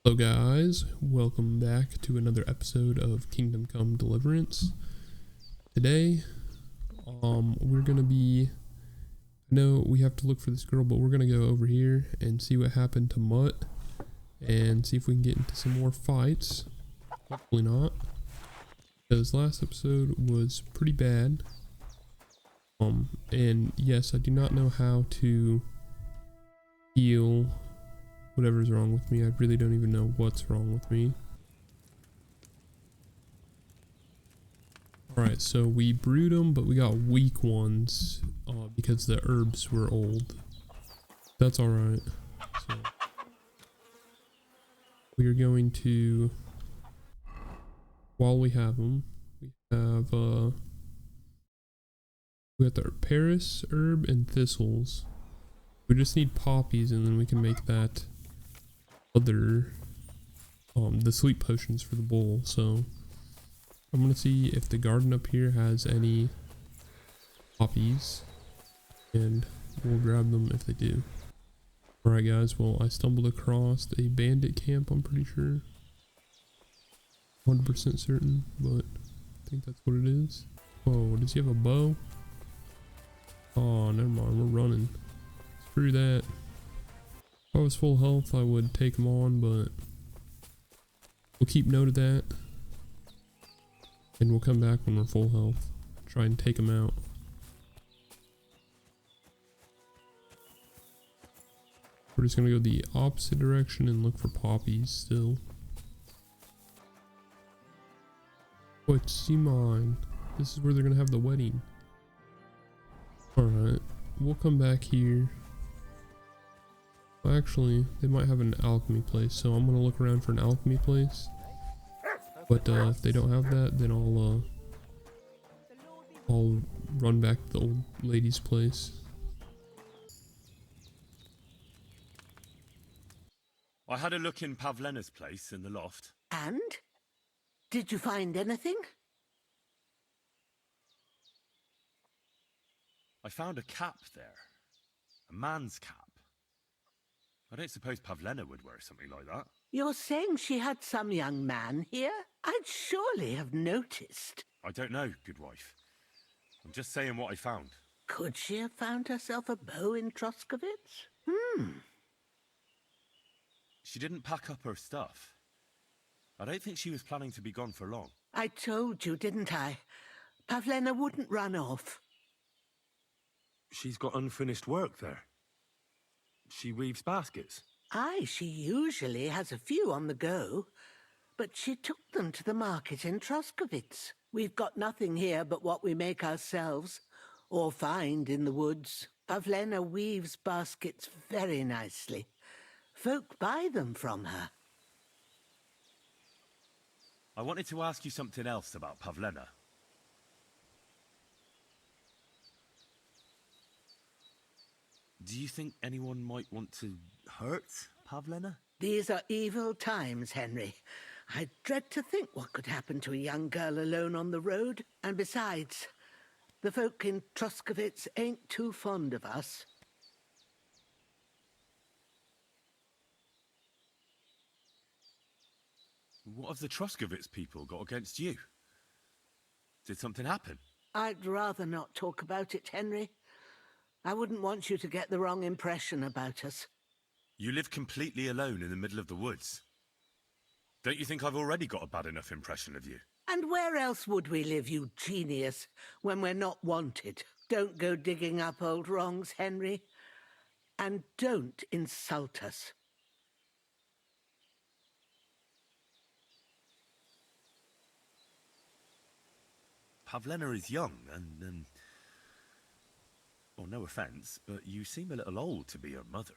Hello guys, welcome back to another episode of Kingdom Come Deliverance. Today, we're gonna be, I know we have to look for this girl, but we're gonna go over here and see what happened to Mutt and see if we can get into some more fights. Hopefully not, because last episode was pretty bad. And yes, I do not know how to heal whatever's wrong with me. I really don't even know what's wrong with me. Alright, so we brewed them, but we got weak ones because the herbs were old. That's alright. So we are going to, while we have them, we got the Paris herb and thistles. We just need poppies and then we can make that other, the sleep potions for the bull. So I'm gonna see if the garden up here has any poppies, and we'll grab them if they do. Alright guys, well I stumbled across a bandit camp, I'm pretty sure. 100% certain, but I think that's what it is. Oh, does he have a bow? Oh, never mind, we're running. Screw that. If I was full health, I would take him on, but we'll keep note of that. And we'll come back when we're full health. Try and take him out. We're just gonna go the opposite direction and look for poppies still. What's mine? This is where they're gonna have the wedding. Alright, we'll come back here. Actually, they might have an alchemy place, so I'm gonna look around for an alchemy place. But if they don't have that, then I'll run back to the old lady's place. I had a look in Pavlena's place in the loft. And? Did you find anything? I found a cap there. A man's cap. I don't suppose Pavlena would wear something like that. You're saying she had some young man here? I'd surely have noticed. I don't know, good wife. I'm just saying what I found. Could she have found herself a bow in Troskovitz? She didn't pack up her stuff. I don't think she was planning to be gone for long. I told you, didn't I? Pavlena wouldn't run off. She's got unfinished work there. She weaves baskets. Aye, she usually has a few on the go, but she took them to the market in Troskovitz. We've got nothing here but what we make ourselves, or find in the woods. Pavlena weaves baskets very nicely. Folk buy them from her. I wanted to ask you something else about Pavlena. Do you think anyone might want to hurt Pavlena? These are evil times, Henry. I dread to think what could happen to a young girl alone on the road. And besides, the folk in Troskovitz ain't too fond of us. What have the Troskovitz people got against you? Did something happen? I'd rather not talk about it, Henry. I wouldn't want you to get the wrong impression about us. You live completely alone in the middle of the woods. Don't you think I've already got a bad enough impression of you? And where else would we live, you genius, when we're not wanted? Don't go digging up old wrongs, Henry. And don't insult us. Pavlena is young and well, no offense, but you seem a little old to be her mother.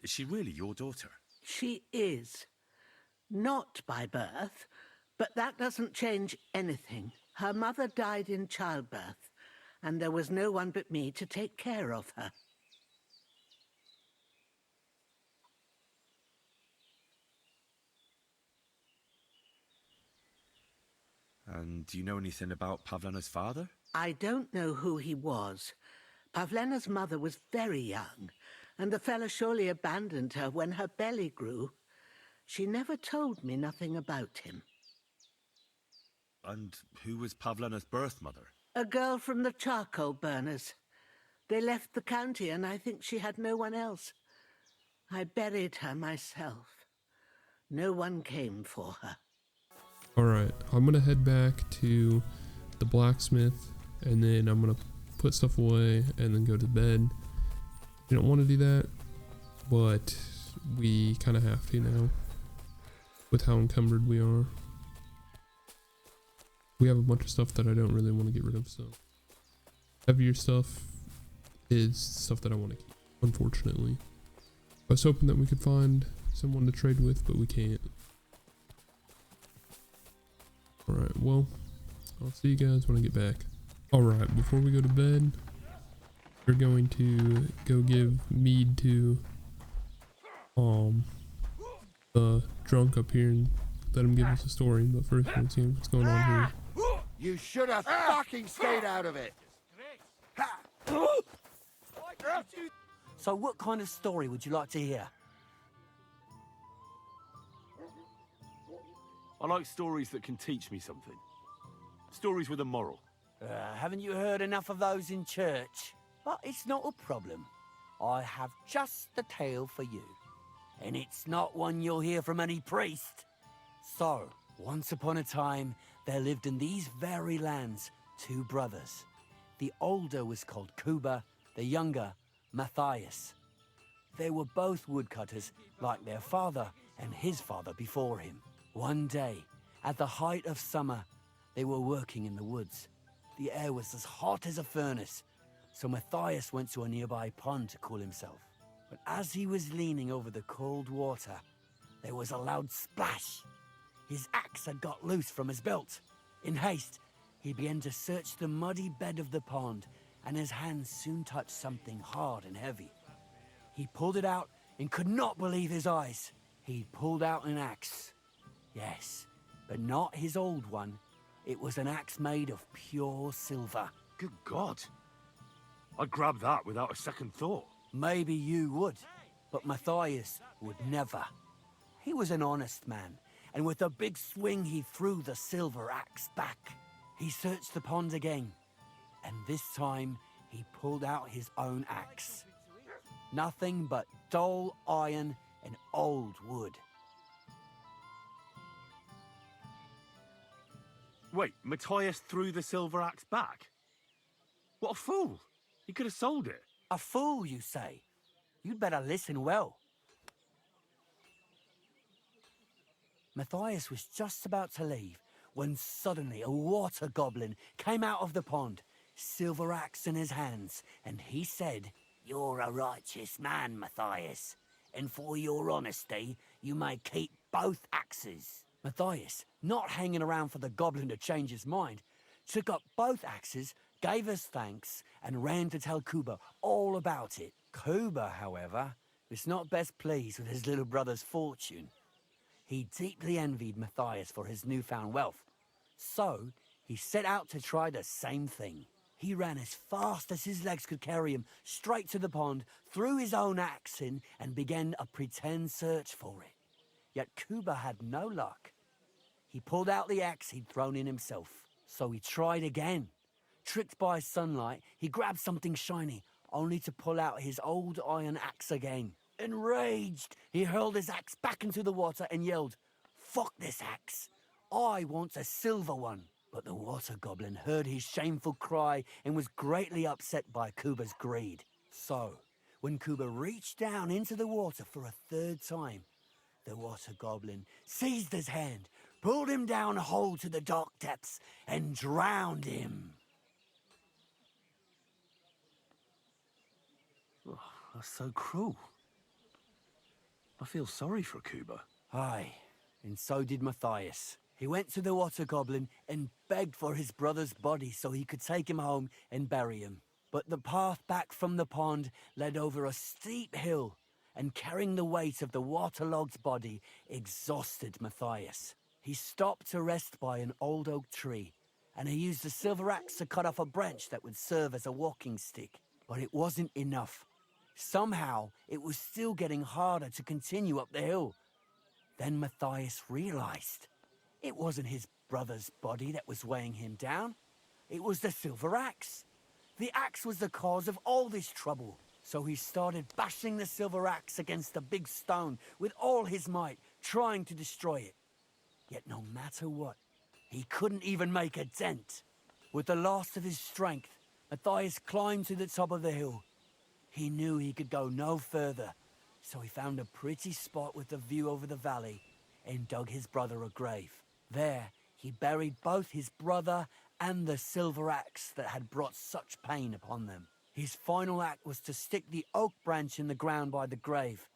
Is she really your daughter? She is. Not by birth, but that doesn't change anything. Her mother died in childbirth, and there was no one but me to take care of her. And do you know anything about Pavlena's father? I don't know who he was. Pavlena's mother was very young, and the fella surely abandoned her when her belly grew. She never told me nothing about him. And who was Pavlena's birth mother? A girl from the charcoal burners. They left the county and I think she had no one else. I buried her myself. No one came for her. Alright, I'm gonna head back to the blacksmith and then I'm gonna put stuff away and then go to bed. We don't want to do that, but we kind of have to now with how encumbered we are. We have a bunch of stuff that I don't really want to get rid of, so heavier stuff is stuff that I want to keep, unfortunately. I was hoping that we could find someone to trade with, but we can't. Alright, well, I'll see you guys when I get back. Alright, before we go to bed, we're going to go give mead to the drunk up here and let him give us a story. But first, let's see what's going on here. You should have fucking stayed out of it. So what kind of story would you like to hear? I like stories that can teach me something. Stories with a moral. Haven't you heard enough of those in church? But it's not a problem. I have just the tale for you. And it's not one you'll hear from any priest. So, once upon a time, there lived in these very lands 2 brothers. The older was called Kuba, the younger, Matthias. They were both woodcutters, like their father and his father before him. One day, at the height of summer, they were working in the woods. The air was as hot as a furnace, so Matthias went to a nearby pond to cool himself. But as he was leaning over the cold water, there was a loud splash. His axe had got loose from his belt. In haste, he began to search the muddy bed of the pond, and his hands soon touched something hard and heavy. He pulled it out and could not believe his eyes. He pulled out an axe. Yes, but not his old one. It was an axe made of pure silver. Good God. I'd grab that without a second thought. Maybe you would, but Matthias would never. He was an honest man, and with a big swing he threw the silver axe back. He searched the pond again, and this time he pulled out his own axe. Nothing but dull iron and old wood. Wait, Matthias threw the silver axe back? What a fool! He could have sold it. A fool, you say? You'd better listen well. Matthias was just about to leave when suddenly a water goblin came out of the pond, silver axe in his hands, and he said, "You're a righteous man, Matthias, and for your honesty, you may keep both axes." Matthias, not hanging around for the goblin to change his mind, took up both axes, gave us thanks, and ran to tell Kuba all about it. Kuba, however, was not best pleased with his little brother's fortune. He deeply envied Matthias for his newfound wealth. So, he set out to try the same thing. He ran as fast as his legs could carry him straight to the pond, threw his own axe in, and began a pretend search for it. Yet Kuba had no luck. He pulled out the axe he'd thrown in himself. So he tried again. Tricked by sunlight, he grabbed something shiny, only to pull out his old iron axe again. Enraged, he hurled his axe back into the water and yelled, "Fuck this axe! I want a silver one!" But the water goblin heard his shameful cry and was greatly upset by Kuba's greed. So, when Kuba reached down into the water for a 3rd time, the water goblin seized his hand, pulled him down a hole to the dark depths, and drowned him. Oh, that's so cruel. I feel sorry for Kuba. Aye, and so did Matthias. He went to the water goblin and begged for his brother's body so he could take him home and bury him. But the path back from the pond led over a steep hill, and carrying the weight of the waterlogged body exhausted Matthias. He stopped to rest by an old oak tree, and he used a silver axe to cut off a branch that would serve as a walking stick. But it wasn't enough. Somehow, it was still getting harder to continue up the hill. Then Matthias realized it wasn't his brother's body that was weighing him down. It was the silver axe. The axe was the cause of all this trouble. So he started bashing the silver axe against the big stone with all his might, trying to destroy it. Yet no matter what, he couldn't even make a dent. With the last of his strength, Matthias climbed to the top of the hill. He knew he could go no further, so he found a pretty spot with a view over the valley and dug his brother a grave. There, he buried both his brother and the silver axe that had brought such pain upon them. His final act was to stick the oak branch in the ground by the grave.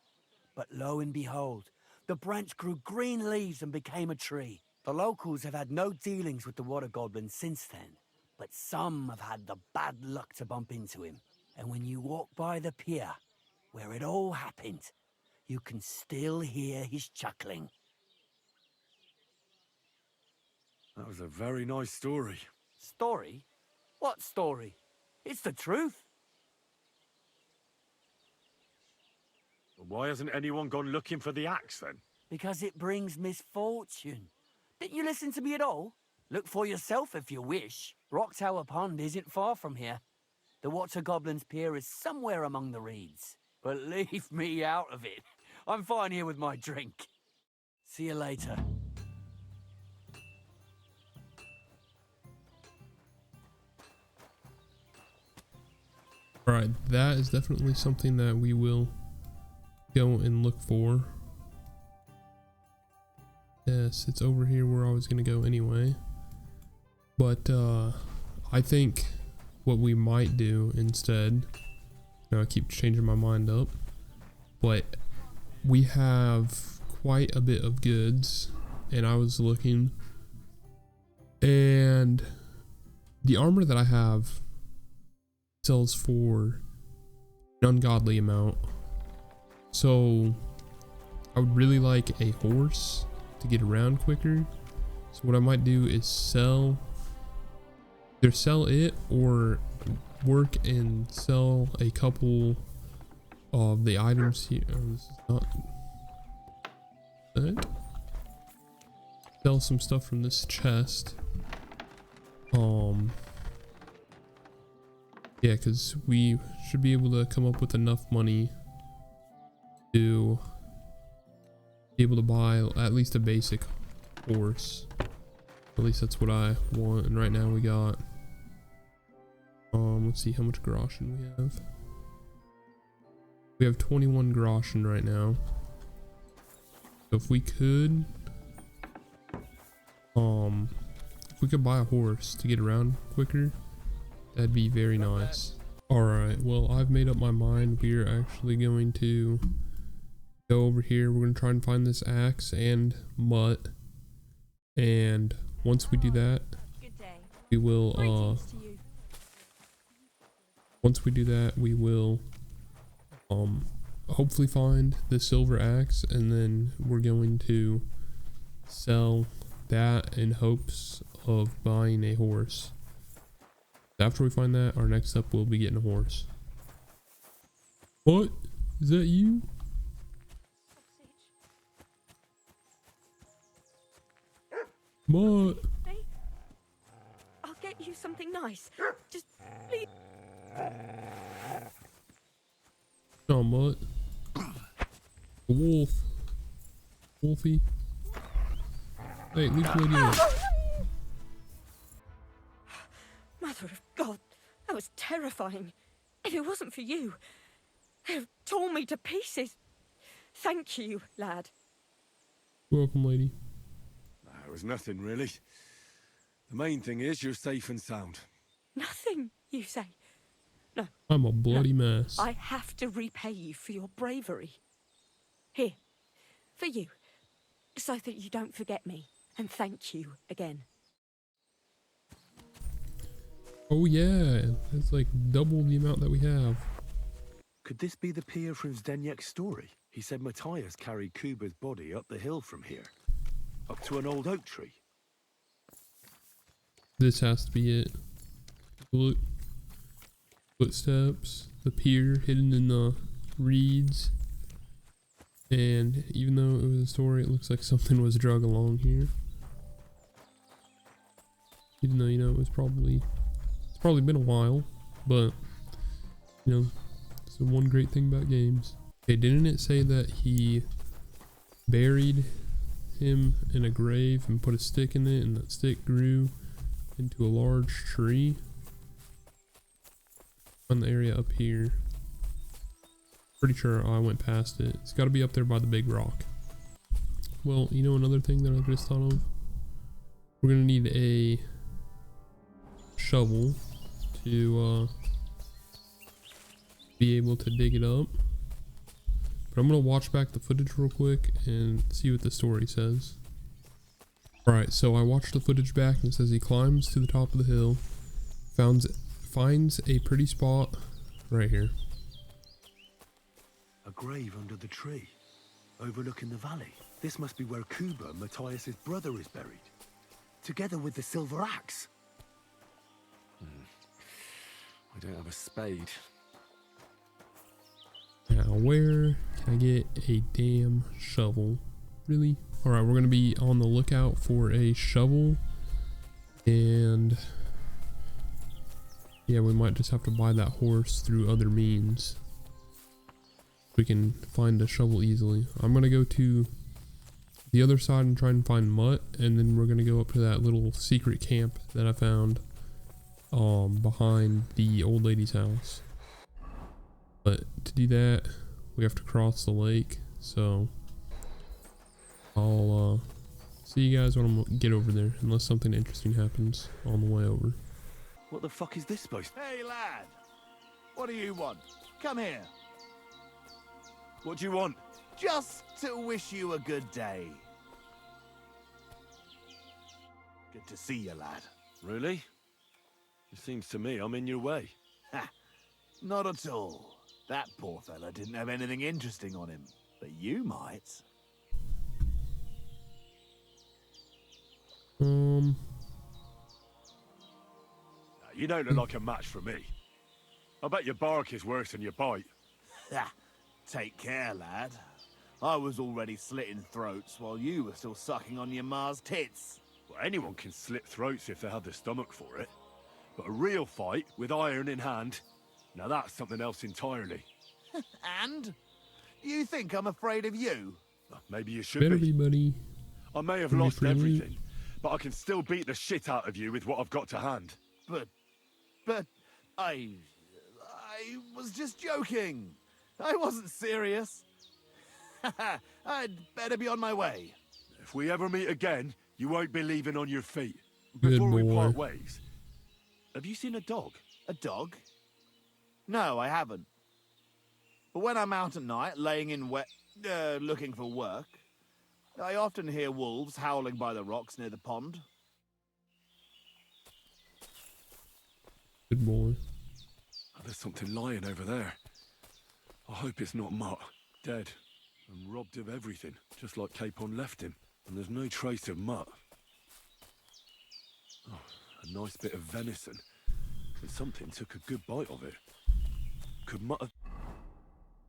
But lo and behold, the branch grew green leaves and became a tree. The locals have had no dealings with the water goblin since then, but some have had the bad luck to bump into him. And when you walk by the pier, where it all happened, you can still hear his chuckling. That was a very nice story. Story? What story? It's the truth. Why hasn't anyone gone looking for the axe then? Because it brings misfortune. Didn't you listen to me at all? Look for yourself if you wish. Rock Tower Pond isn't far from here. The Water Goblin's pier is somewhere among the reeds. But leave me out of it. I'm fine here with my drink. See you later. Alright, that is definitely something that we will go and look for. Yes, it's over here where I was going to go anyway. But I think what we might do instead, now I keep changing my mind up, but we have quite a bit of goods, and I was looking, and the armor that I have sells for an ungodly amount. So I would really like a horse to get around quicker. So what I might do is either sell it or work and sell a couple of the items here. Oh, this is not that. Sell some stuff from this chest. Yeah, because we should be able to come up with enough money to be able to buy at least a basic horse. At least that's what I want. And right now we got, let's see how much groschen we have. We have 21 groschen right now. So if we could, buy a horse to get around quicker, that'd be very nice. Alright, well, I've made up my mind. We're actually going to go over here. We're going to try and find this axe and mutt. And once we do that, we will, hopefully find the silver axe, and then we're going to sell that in hopes of buying a horse. After we find that, our next step will be getting a horse. What? Is that you? What? Hey, I'll get you something nice. Just please. Oh, Mutt. A wolf. Wolfie. Hey, leave the lady alone. Mother of God, that was terrifying. If it wasn't for you, they'd have torn me to pieces. Thank you, lad. Welcome, lady. It was nothing, really. The main thing is you're safe and sound. Nothing, you say? No. I'm a bloody mess. I have to repay you for your bravery. Here, for you, so that you don't forget me. And thank you again. Oh yeah, that's like double the amount that we have. Could this be the pier from Zdenyek's story? He said Matthias carried Kuba's body up the hill from here, up to an old oak tree. This has to be it. Look. Footsteps. The pier hidden in the reeds. And even though it was a story, it looks like something was drug along here. Even though, you know, it's probably been a while, but you know, it's the one great thing about games. Okay, didn't it say that he buried him in a grave and put a stick in it, and that stick grew into a large tree on the area up here? Pretty sure I went past it. It's got to be up there by the big rock. Well, you know, another thing that I just thought of, we're gonna need a shovel to be able to dig it up. But I'm gonna watch back the footage real quick and see what the story says. Alright, so I watched the footage back and it says he climbs to the top of the hill, finds a pretty spot right here. A grave under the tree, overlooking the valley. This must be where Kuba, Matthias's brother, is buried, together with the silver axe. I don't have a spade. Now, where can I get a damn shovel? Really? Alright, we're going to be on the lookout for a shovel. And yeah, we might just have to buy that horse through other means. We can find a shovel easily. I'm going to go to the other side and try and find Mutt. And then we're going to go up to that little secret camp that I found behind the old lady's house. But to do that, we have to cross the lake, so I'll see you guys when I get over there, unless something interesting happens on the way over. What the fuck is this supposed to... Hey, lad. What do you want? Come here. What do you want? Just to wish you a good day. Good to see you, lad. Really? It seems to me I'm in your way. Ha! Not at all. That poor fella didn't have anything interesting on him, but you might. You don't look like a match for me. I bet your bark is worse than your bite. Ha! Take care, lad. I was already slitting throats while you were still sucking on your ma's tits. Well, anyone can slit throats if they have the stomach for it. But a real fight, with iron in hand, now that's something else entirely. And? You think I'm afraid of you? Well, maybe you should Better be. be, buddy. I may have Ready lost for you? everything, but I can still beat the shit out of you with what I've got to hand. But I was just joking. I wasn't serious. I'd better be on my way. If we ever meet again, you won't be leaving on your feet. Good Before we boy. part ways, have you seen a dog? A dog? No, I haven't. But when I'm out at night, laying in looking for work, I often hear wolves howling by the rocks near the pond. Good boy. Oh, there's something lying over there. I hope it's not Mutt. Dead and robbed of everything, just like Capon left him. And there's no trace of Mutt. Oh, a nice bit of venison. But something took a good bite of it. Could Mutt have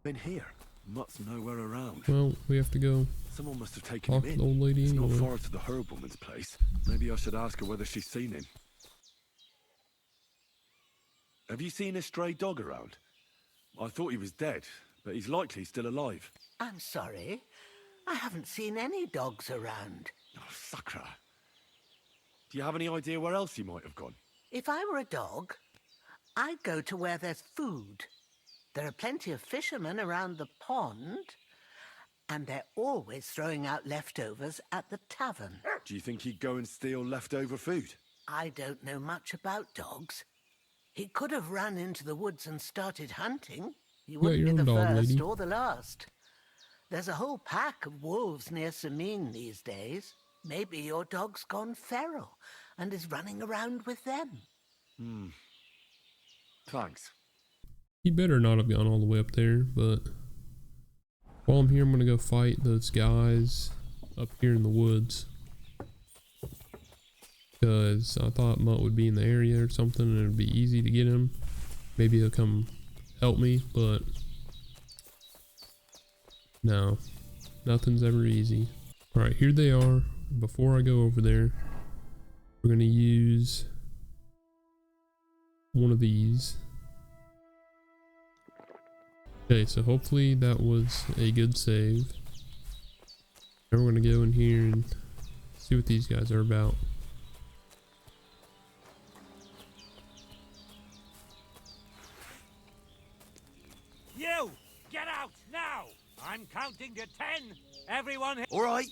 been here? Mutt's nowhere around. Well, we have to go Someone must have taken talk him to in. the old lady It's not anyway. far to the herbwoman's place. Maybe I should ask her whether she's seen him. Have you seen a stray dog around? I thought he was dead, but he's likely still alive. I'm sorry. I haven't seen any dogs around. Oh, Sakra. Do you have any idea where else he might have gone? If I were a dog, I'd go to where there's food. There are plenty of fishermen around the pond, and they're always throwing out leftovers at the tavern. Do you think he'd go and steal leftover food? I don't know much about dogs. He could have run into the woods and started hunting. He got wouldn't your be the own dog, first lady. or the last. There's a whole pack of wolves near Samine these days. Maybe your dog's gone feral and is running around with them. Thanks. He better not have gone all the way up there, but while I'm here, I'm gonna go fight those guys up here in the woods. Because I thought Mutt would be in the area or something and it'd be easy to get him. Maybe he'll come help me, but no. Nothing's ever easy. All right, here they are. Before I go over there, we're gonna use one of these. Okay, so hopefully that was a good save. Now we're gonna go in here and see what these guys are about. You! Get out now! I'm counting to 10. Everyone, All right.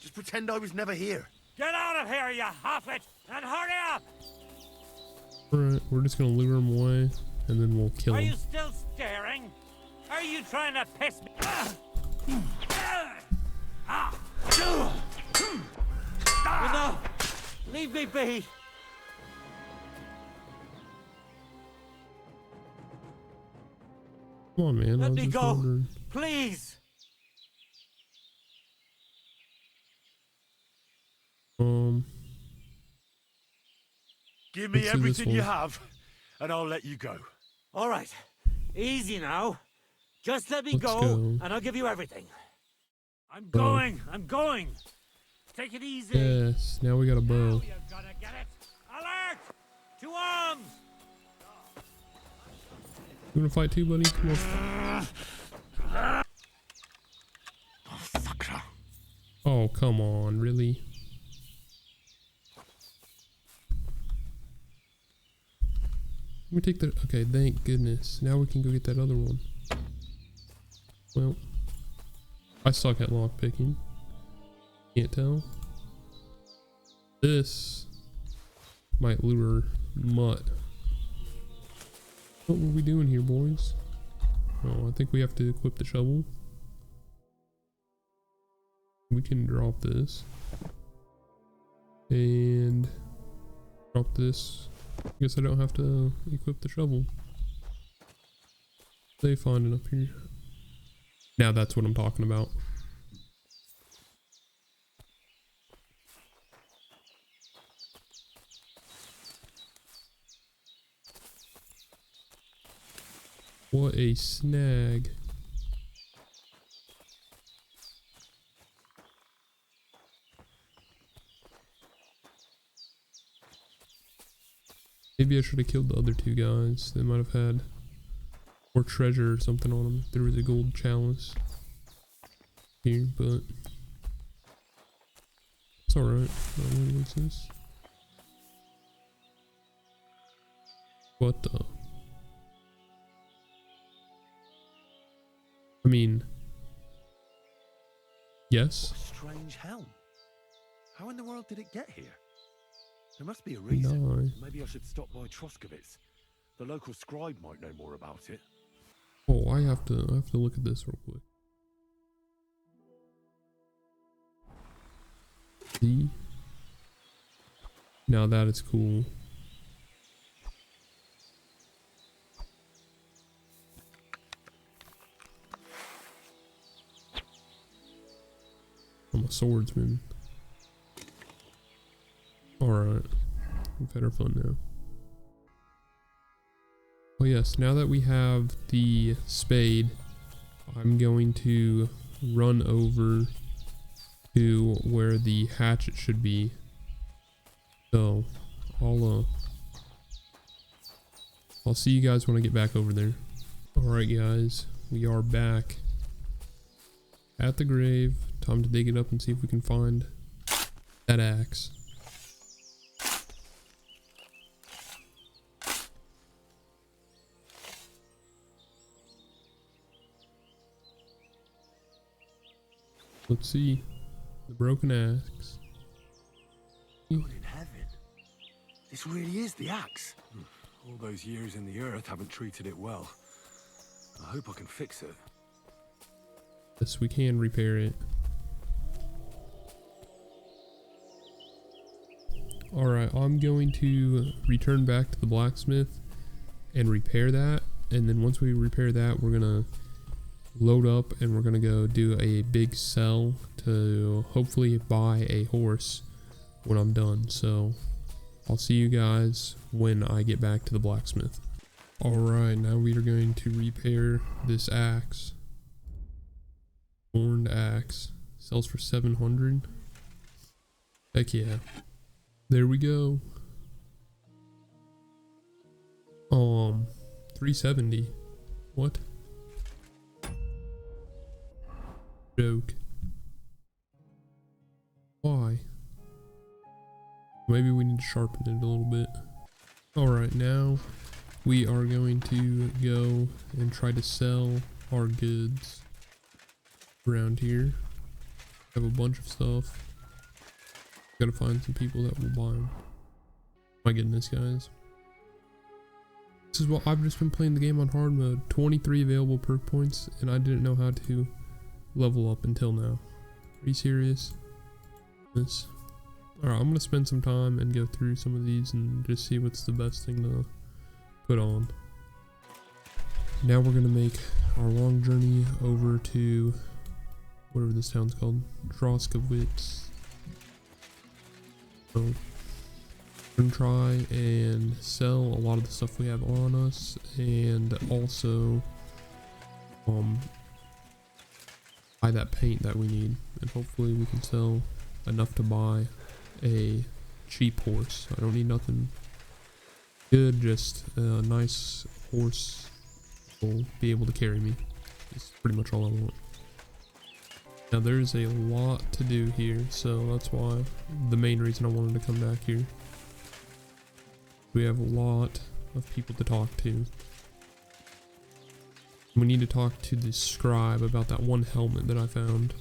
Just pretend I was never here. get out of here, you hoffet! And hurry up! Alright, we're just gonna lure him away and then we'll kill Are you him. still staring? Are you trying to piss me? Enough! Leave me be! Come on, man. I Let was me just go! wondering. Please! Give me Let's do this everything you one. have, and I'll let you go. All right. Easy now. Just let me Let's go, go. and I'll give you everything. I'm going! I'm going! Take it easy! Yes, now we got a Now bow. you're gonna get it! Alert! To arms! You wanna fight too, buddy? Come on. Oh, come on, really? Let me take the. Okay, thank goodness. Now we can go get that other one. Well, I suck at lock picking. Can't tell. This might lure Mutt. What were we doing here, boys? Oh, I think we have to equip the shovel. We can drop this. And drop this. I guess I don't have to equip the shovel. They finding up here. Now that's what I'm talking about. What a snag. Maybe I should have killed the other two guys. They might have had more treasure or something on them. There was a gold chalice here, but it's alright. What's this? What the? I mean, yes. What a strange helm. How in the world did it get here? There must be a reason. No. Maybe I should stop by Troskovitz. The local scribe might know more about it. Oh, I have to look at this real quick. See? Now that is cool. I'm a swordsman. Alright. We've had our fun now. Oh yes, now that we have the spade, I'm going to run over to where the hatchet should be. So I'll see you guys when I get back over there. Alright guys, we are back at the grave. Time to dig it up and see if we can find that axe. Let's see. The broken axe. God in heaven. This really is the axe. All those years in the earth haven't treated it well. I hope I can fix it. Yes, we can repair it. Alright, I'm going to return back to the blacksmith and repair that. And then once we repair that, we're gonna load up and we're gonna go do a big sell to hopefully buy a horse when I'm done. So I'll see you guys when I get back to the blacksmith. Alright, now we are going to repair this axe. Horned axe. Sells for 700. Heck yeah. There we go. 370. What? Joke. Why? Maybe we need to sharpen it a little bit. Alright, now we are going to go and try to sell our goods around here. Have a bunch of stuff. Gotta find some people that will buy them. My goodness, guys. This is what I've just been playing the game on hard mode. 23 available perk points, and I didn't know how to level up until now. Are you serious? This. Alright, I'm gonna spend some time and go through some of these and just see what's the best thing to put on. Now we're gonna make our long journey over to whatever this town's called. Troskowitz. So we're gonna try and sell a lot of the stuff we have on us, and also buy that paint that we need, and hopefully we can sell enough to buy a cheap horse. I don't need nothing good, just a nice horse will be able to carry me. That's pretty much all I want. Now there's a lot to do here, so that's why the main reason I wanted to come back here. We have a lot of people to talk to. We need to talk to the scribe about that one helmet that I found.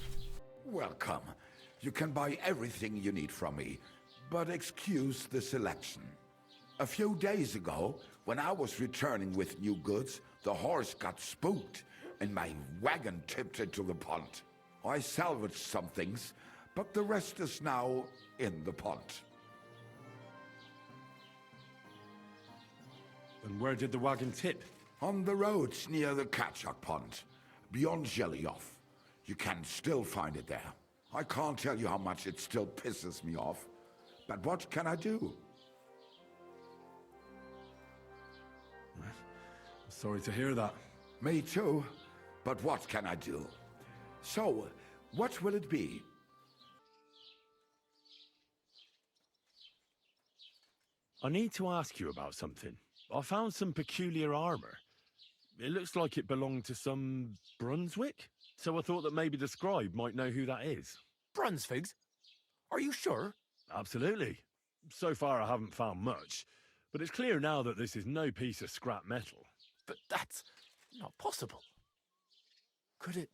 Welcome. You can buy everything you need from me, but excuse the selection. A few days ago, when I was returning with new goods, the horse got spooked and my wagon tipped into the pond. I salvaged some things, but the rest is now in the pond. And where did the wagon tip? On the roads near the Katchak Pond, beyond Jelioff. You can still find it there. I can't tell you how much it still pisses me off, but what can I do? I'm sorry to hear that. Me too, but what can I do? So, what will it be? I need to ask you about something. I found some peculiar armor. It looks like it belonged to some Brunswick, so I thought that maybe the scribe might know who that is. Brunswigs? Are you sure? Absolutely. So far I haven't found much, but it's clear now that this is no piece of scrap metal. But that's not possible. Could it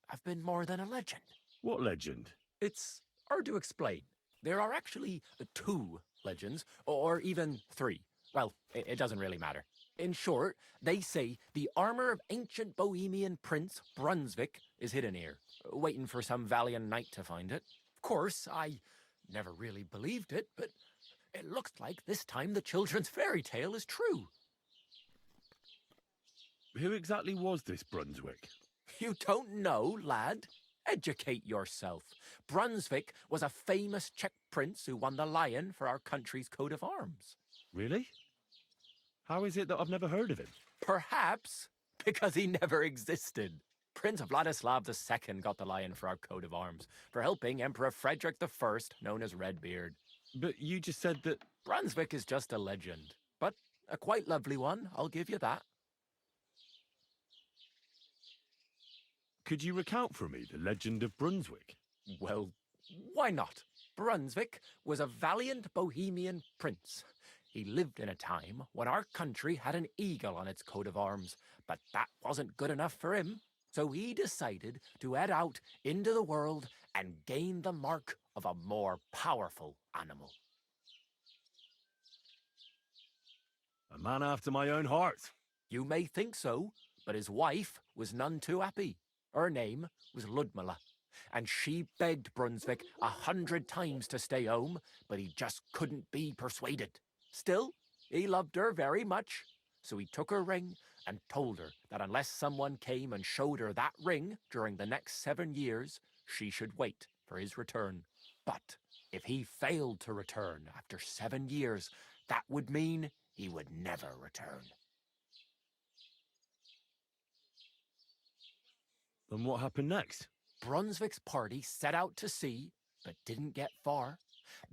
have been more than a legend? What legend? It's hard to explain. There are actually 2 legends, or even 3. Well, it doesn't really matter. In short, they say the armor of ancient Bohemian Prince Brunswick is hidden here, waiting for some valiant knight to find it. Of course, I never really believed it, but it looks like this time the children's fairy tale is true. Who exactly was this Brunswick? You don't know, lad? Educate yourself. Brunswick was a famous Czech prince who won the lion for our country's coat of arms. Really? How is it that I've never heard of him? Perhaps because he never existed. Prince Vladislav II got the lion for our coat of arms for helping Emperor Frederick I, known as Redbeard. But you just said that... Brunswick is just a legend, but a quite lovely one, I'll give you that. Could you recount for me the legend of Brunswick? Well, why not? Brunswick was a valiant Bohemian prince. He lived in a time when our country had an eagle on its coat of arms, but that wasn't good enough for him. So he decided to head out into the world and gain the mark of a more powerful animal. A man after my own heart. You may think so, but his wife was none too happy. Her name was Ludmilla, and she begged Brunswick 100 times to stay home, but he just couldn't be persuaded. Still, he loved her very much, so he took her ring and told her that unless someone came and showed her that ring during the next 7 years, she should wait for his return. But if he failed to return after 7 years, that would mean he would never return. And what happened next? Brunswick's party set out to sea, but didn't get far.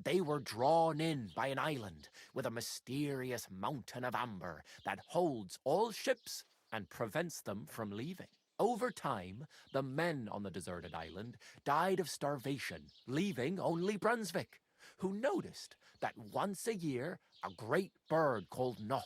They were drawn in by an island with a mysterious mountain of amber that holds all ships and prevents them from leaving. Over time, the men on the deserted island died of starvation, leaving only Brunswick, who noticed that once a year a great bird called No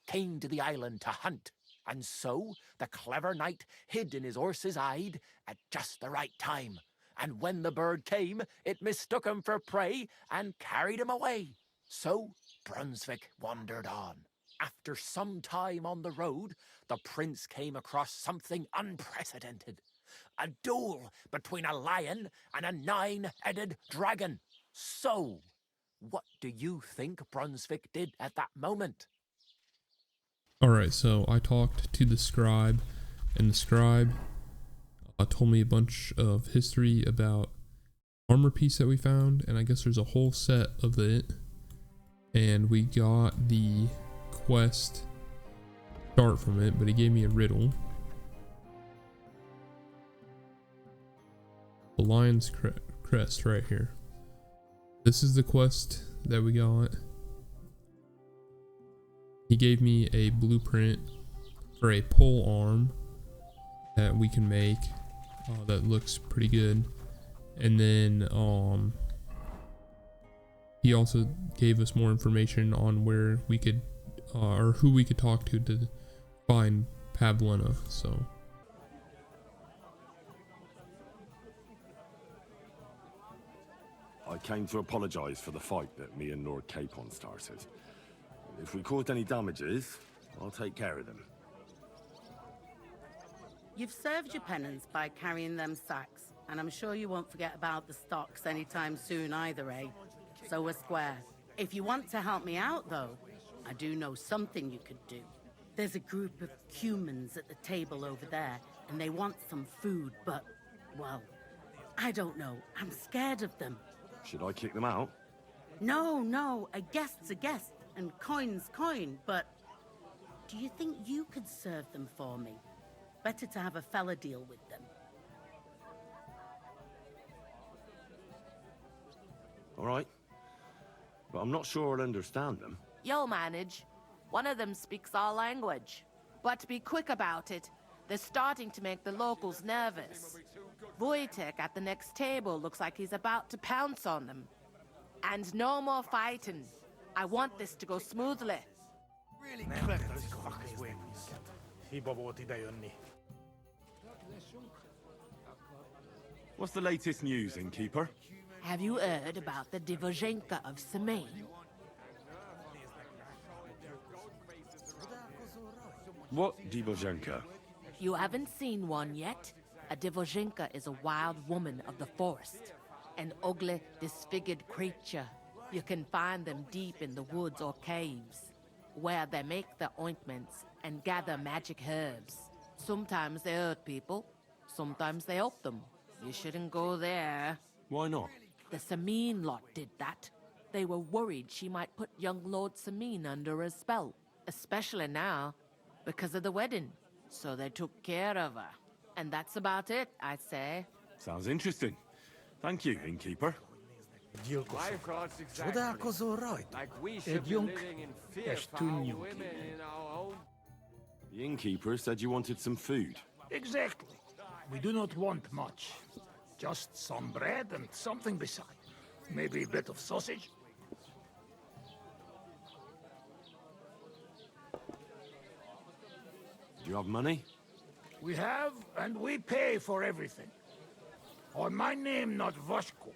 came to the island to hunt. And so the clever knight hid in his horse's hide at just the right time. And when the bird came, it mistook him for prey and carried him away. So Brunswick wandered on. After some time on the road, the prince came across something unprecedented. A duel between a lion and a 9-headed dragon. So, what do you think Brunswick did at that moment? Alright, so I talked to the scribe, and the scribe told me a bunch of history about armor piece that we found, and I guess there's a whole set of it, and we got the quest start from it, but he gave me a riddle. The lion's crest right here. This is the quest that we got. He gave me a blueprint for a pole arm that we can make that looks pretty good, and then he also gave us more information on where we could or who we could talk to find Pavlena. So I came to apologize for the fight that me and Lord Capon started. If we caused any damages, I'll take care of them. You've served your penance by carrying them sacks, and I'm sure you won't forget about the stocks anytime soon either, eh? So we're square. If you want to help me out, though, I do know something you could do. There's a group of humans at the table over there, and they want some food, but, well, I don't know. I'm scared of them. Should I kick them out? No, a guest's a guest, and coin's coin, but do you think you could serve them for me? Better to have a fella deal with them. All right. But I'm not sure I'll understand them. You'll manage. One of them speaks our language. But be quick about it. They're starting to make the locals nervous. Wojtek at the next table looks like he's about to pounce on them. And no more fighting. I want this to go smoothly. Really clever, those fuckers wins. What's the latest news, innkeeper? Have you heard about the Divojenka of Semane? What Divojenka? You haven't seen one yet? A Divojenka is a wild woman of the forest. An ugly, disfigured creature. You can find them deep in the woods or caves, where they make their ointments and gather magic herbs. Sometimes they hurt people, sometimes they help them. You shouldn't go there. Why not? The Semine lot did that. They were worried she might put young Lord Semine under a spell, especially now, because of the wedding. So they took care of her. And that's about it, I'd say. Sounds interesting. Thank you, innkeeper. Like we should be living in fear for our women in our own. The innkeeper said you wanted some food. Exactly. We do not want much. Just some bread and something beside. Maybe a bit of sausage. Do you have money? We have, and we pay for everything. Or my name not Vashko.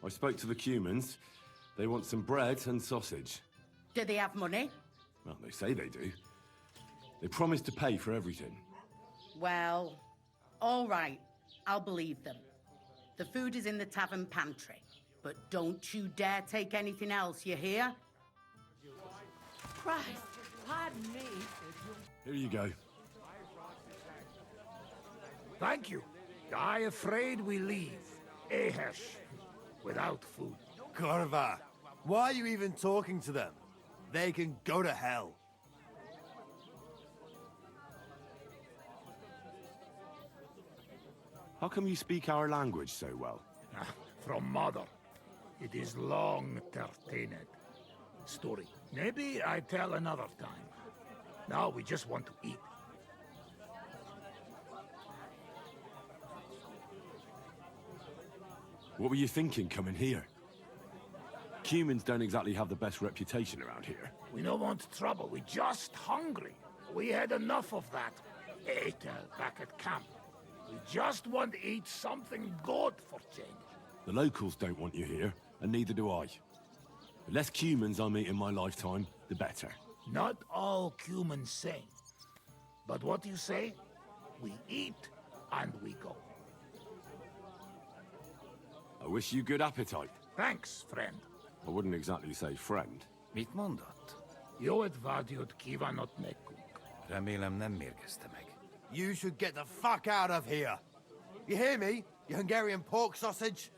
I spoke to the Cumans. They want some bread and sausage. Do they have money? Well, they say they do. They promised to pay for everything. Well, all right. I'll believe them. The food is in the tavern pantry. But don't you dare take anything else, you hear? Christ, Pardon me. Here you go. Thank you. I afraid we leave. Ahesh. Without food. Corva, why are you even talking to them? They can go to hell. How come you speak our language so well? From mother. It is long entertained. Story. Maybe I tell another time. Now we just want to eat. What were you thinking coming here? Humans don't exactly have the best reputation around here. We don't want trouble. We just hungry. We had enough of that. Ate back at camp. We just want to eat something good for change. The locals don't want you here, and neither do I. The less humans I meet in my lifetime, the better. Not all humans same. But what you say? We eat and we go. I wish you good appetite. Thanks, friend. I wouldn't exactly say friend. Mit mondott? Jó et vágyott kívánott nekünk. Remélem nem mérgezte meg. You should get the fuck out of here. You hear me, you Hungarian pork sausage?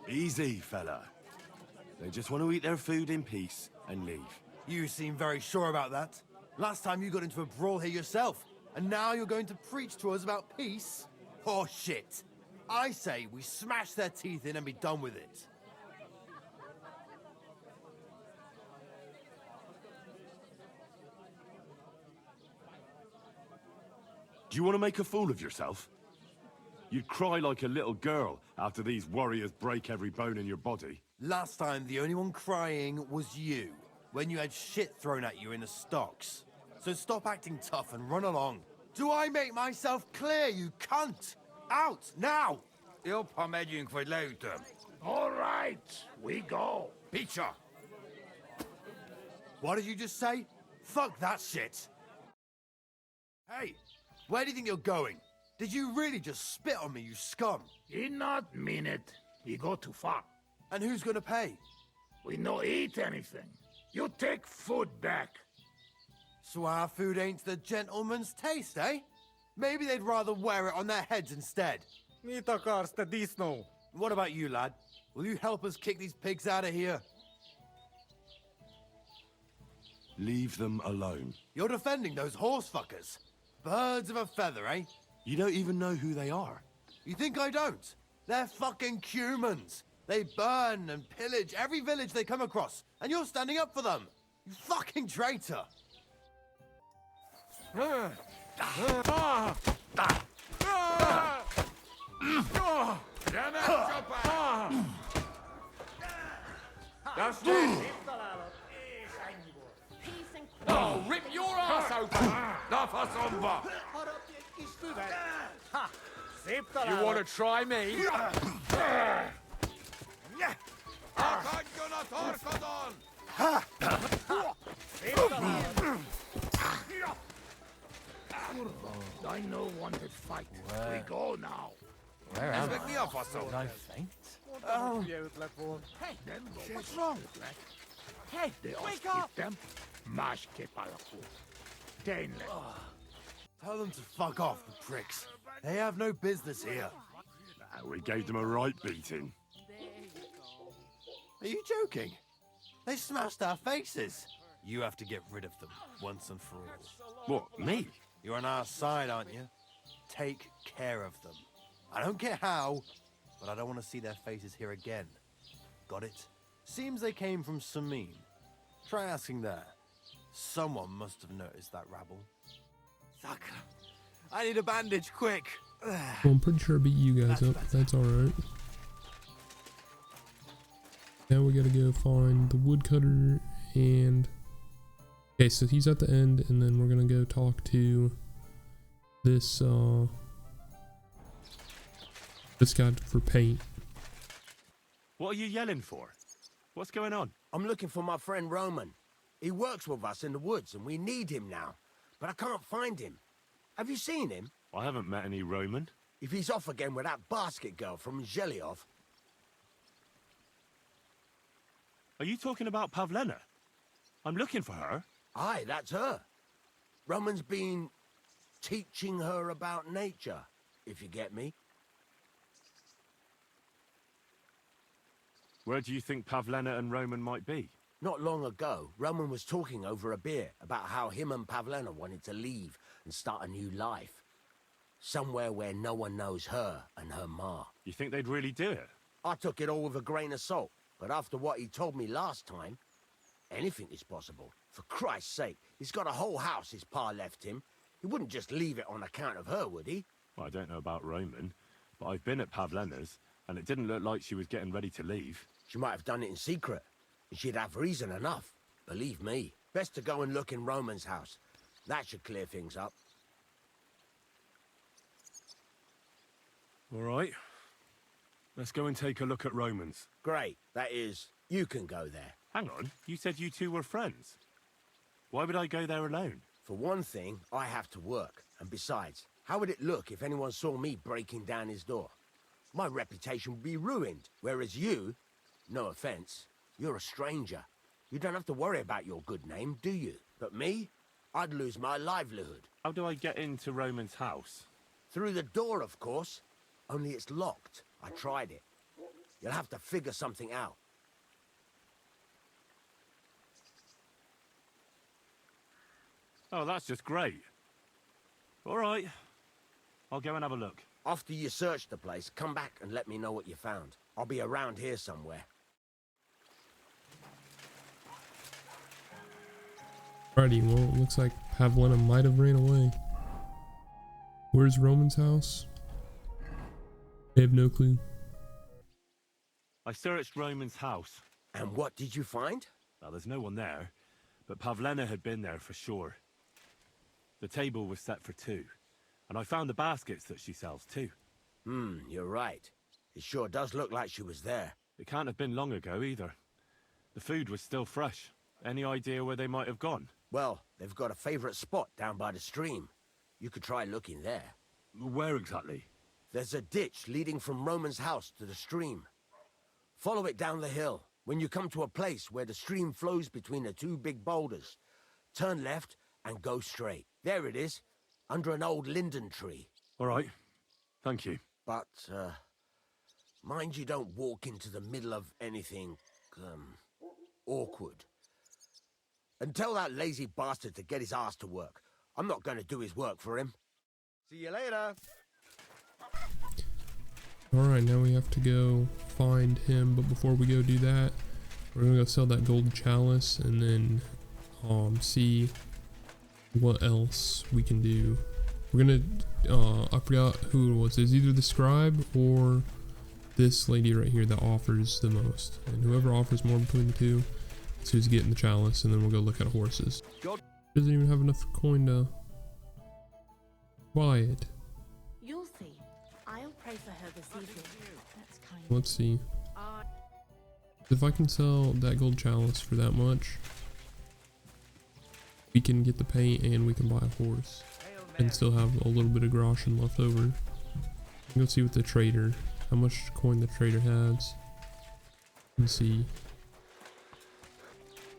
Easy, fella. They just want to eat their food in peace and leave. You seem very sure about that. Last time you got into a brawl here yourself, and now you're going to preach to us about peace? Oh shit. I say we smash their teeth in and be done with it. Do you want to make a fool of yourself? You'd cry like a little girl after these warriors break every bone in your body. Last time, the only one crying was you, when you had shit thrown at you in the stocks. So stop acting tough and run along. Do I make myself clear, you cunt? Out, now! Jobb, ha megyünk, vagy leütöm. All right, we go. Picsa! What did you just say? Fuck that shit! Hey, where do you think you're going? Did you really just spit on me, you scum? He not mean it. He go too far. And who's gonna pay? We no eat anything. You take food back. So our food ain't the gentleman's taste, eh? Maybe they'd rather wear it on their heads instead. Mit akarsz, te disznó? What about you, lad? Will you help us kick these pigs out of here? Leave them alone. You're defending those horse fuckers. Birds of a feather, eh? You don't even know who they are. You think I don't? They're fucking humans. They burn and pillage every village they come across, and you're standing up for them. You fucking traitor. Oh, rip your ass open! Na faszomba! You want to try me? Akadjon a torkodon! I know wanted fight. We go now. Where Ez am meg I? mi a faszom? Did I faint? Oh. Then go. What's wrong? Hey, They all wake skip up! them. Mash kepalaku. Tainle. Tell them to fuck off, the pricks. They have no business here. We gave them a right beating. Are you joking? They smashed our faces. You have to get rid of them, once and for all. What, me? You're on our side, aren't you? Take care of them. I don't care how, but I don't want to see their faces here again. Got it? Seems they came from Samin. Try asking there. Someone must have noticed that rabble. Fuck. I need a bandage, quick. Well, I'm pretty sure I beat you guys up. That's alright. Now we gotta go find the woodcutter and... Okay, so he's at the end, and then we're gonna go talk to this, this guy for paint. What are you yelling for? What's going on? I'm looking for my friend Roman. He works with us in the woods, and we need him now. But I can't find him. Have you seen him? I haven't met any Roman. If he's off again with that basket girl from Zhelyov. Are you talking about Pavlena? I'm looking for her. Aye, that's her. Roman's been teaching her about nature, if you get me. Where do you think Pavlena and Roman might be? Not long ago, Roman was talking over a beer about how him and Pavlena wanted to leave and start a new life. Somewhere where no one knows her and her ma. You think they'd really do it? I took it all with a grain of salt, but after what he told me last time, anything is possible. For Christ's sake, he's got a whole house his pa left him. He wouldn't just leave it on account of her, would he? Well, I don't know about Roman, but I've been at Pavlena's, and it didn't look like she was getting ready to leave. She might have done it in secret, and she'd have reason enough. Believe me. Best to go and look in Roman's house. That should clear things up. All right. Let's go and take a look at Roman's. Great. That is, you can go there. Hang on, you said you two were friends. Why would I go there alone? For one thing, I have to work. And besides, how would it look if anyone saw me breaking down his door? My reputation would be ruined, whereas you, no offense, you're a stranger. You don't have to worry about your good name, do you? But me, I'd lose my livelihood. How do I get into Roman's house? Through the door, of course. Only it's locked. I tried it. You'll have to figure something out. Oh, that's just great. All right. I'll go and have a look. After you search the place, come back and let me know what you found. I'll be around here somewhere. Alrighty, well, it looks like Pavlena might have ran away. Where's Roman's house? I have no clue. I searched Roman's house. And what did you find? Well, there's no one there, but Pavlena had been there for sure. The table was set for two, and I found the baskets that she sells too. You're right. It sure does look like she was there. It can't have been long ago either. The food was still fresh. Any idea where they might have gone? Well, they've got a favorite spot down by the stream. You could try looking there. Where exactly? There's a ditch leading from Roman's house to the stream. Follow it down the hill. When you come to a place where the stream flows between the two big boulders, turn left and go straight. There it is, under an old linden tree. All right. Thank you. But, mind you don't walk into the middle of anything, awkward. And tell that lazy bastard to get his ass to work. I'm not going to do his work for him. See you later. Alright, now we have to go find him, but before we go do that, we're gonna go sell that golden chalice and then see what else we can do. We're gonna I forgot who it was. It's either the scribe or this lady right here that offers the most. And whoever offers more between the two is who's getting the chalice, and then we'll go look at horses. Doesn't even have enough coin to buy it. You'll see. I'll pray for her this evening. That's kind. Let's see. If I can sell that gold chalice for that much, we can get the paint and we can buy a horse and still have a little bit of groschen left over. Let's see what the trader, how much coin the trader has. Let's see.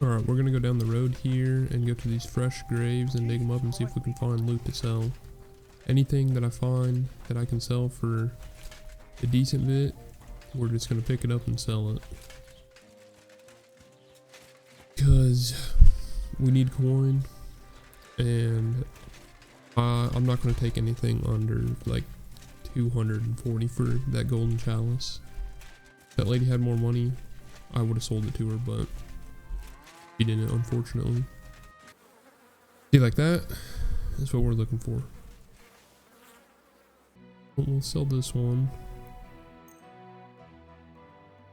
Alright, we're gonna go down the road here and go to these fresh graves and dig them up and see if we can find loot to sell. Anything that I find that I can sell for a decent bit, we're just gonna pick it up and sell it. Because we need coin, and I'm not gonna take anything under like 240 for that golden chalice. If that lady had more money, I would have sold it to her, but she didn't, unfortunately. See, like that? That's what we're looking for. We'll sell this one.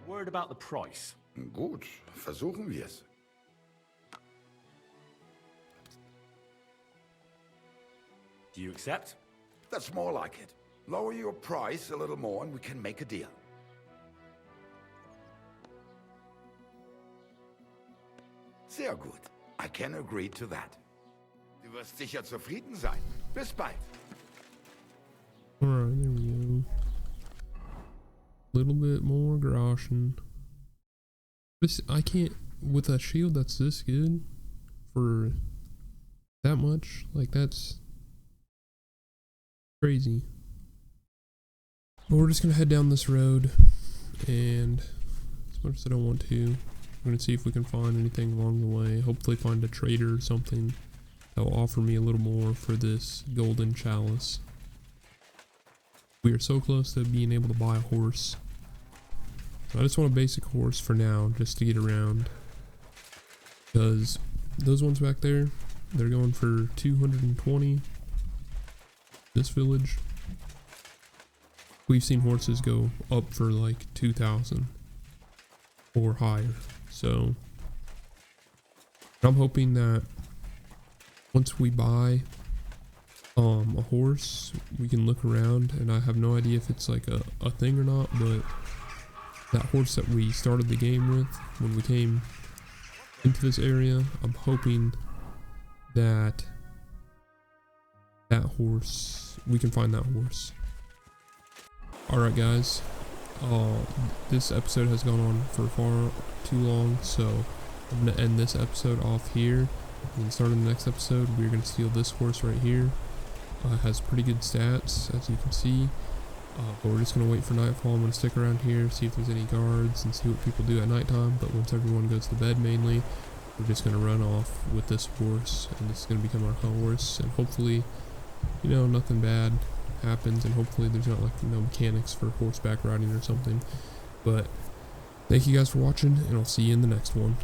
Word about the price. Gut, versuchen wir's. Do you accept? That's more like it. Lower your price a little more and we can make a deal. Sehr gut. I can agree to that. Du wirst sicher zufrieden sein. Bis bald. Alright, there we go. Little bit more groschen. This, I can't, with a shield that's this good, for that much. Like, that's crazy. But we're just gonna head down this road, and as much as I don't want to, we're gonna see if we can find anything along the way. Hopefully find a trader or something that will offer me a little more for this golden chalice. We are so close to being able to buy a horse. So I just want a basic horse for now, just to get around. Because those ones back there, they're going for 220. This village, we've seen horses go up for like 2,000 or higher. So I'm hoping that once we buy a horse, we can look around, and I have no idea if it's like a thing or not, but that horse that we started the game with when we came into this area, I'm hoping that horse, we can find that horse. Alright guys, this episode has gone on for far too long, so I'm going to end this episode off here, and starting the next episode we're going to steal this horse right here. It has pretty good stats, as you can see, but we're just going to wait for nightfall. I'm going to stick around here, see if there's any guards, and see what people do at nighttime. But once everyone goes to bed mainly, we're just going to run off with this horse, and this is going to become our horse, and hopefully, you know, nothing bad happens, and hopefully there's not, like, you know, mechanics for horseback riding or something. But thank you guys for watching, and I'll see you in the next one.